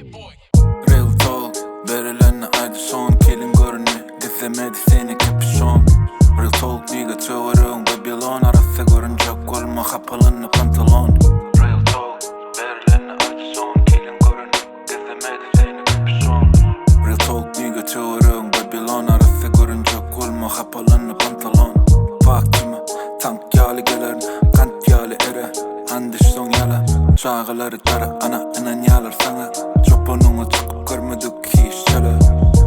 Real talk, verilenle aydı son kelin görünü. Gizlemedi seni kapüşon. Real talk, niga çövarığın Babylon. Arası görünecek olma kapalını pantolon. Real talk, verilenle aydı son kelin görünü. Gizlemedi seni kapüşon. Real talk, niga çövarığın Babylon. Arası görünecek olma kapalını pantolon. Vaktimi tank yali gelerin, kant yali ere. Andış son yala, şağıları tara. Anan yalar sana. Çopununu çıkıp görmedik hiç çöle.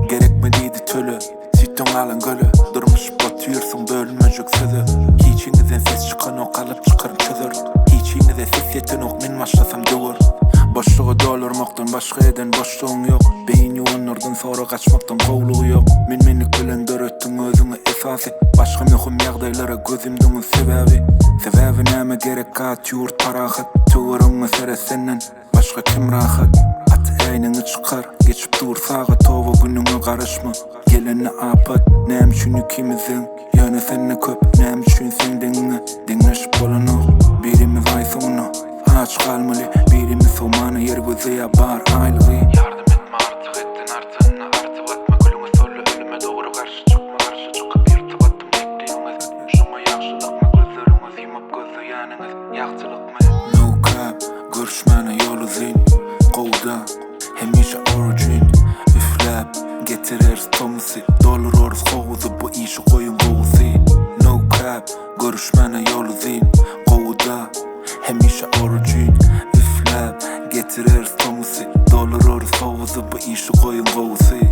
Gerekmediydi tölü, siton alan gölü. Durmuş batıyorsun bölmecek sözü. Hiçinizden ses çıkan o kalıp çıkarım çözür. Hiçinizden ses yeten ok men başlasam dövür. Boşluğu doldurmaktan başka eden boşluğun yok. Beyin yoğunlardan sonra kaçmaktan kovluğu yok. Menlik bilen döröttün özüne esas et. Başka mühim yağdaylara gözümdün sebebi. Sebebi näme gerek atıyor parahat. Tuğurun mesele senden başka kim rahat. At aynını çıkar geçip dur sağa tova gününe karışma. Gelene apat näme üçün ikimizin yani seninle köp näme üçün sen dinleşip olunu. Birimiz ay sonu aç kalmalı, birimiz somanı yer göze yapar aylığı. Yardım etme artık ettin artığını artık etme. Gülüme soru ölüme doğru karşı çıkıp irtibattım bekliyorsunuz. Şuma yaxşılıkma gözlerimiz yumup gözü yanınız yaxşılıkma. No cap görüşmene yolu zin Qovda hemişe origin üflep getirir stomusi. Doluroruz qovuzu bu işi koyun qovusi. No cap görüşmene yolu zin Qovda hemişe origin üflep getirir stomusi. Doluroruz qovuzu bu işi koyun qovusi.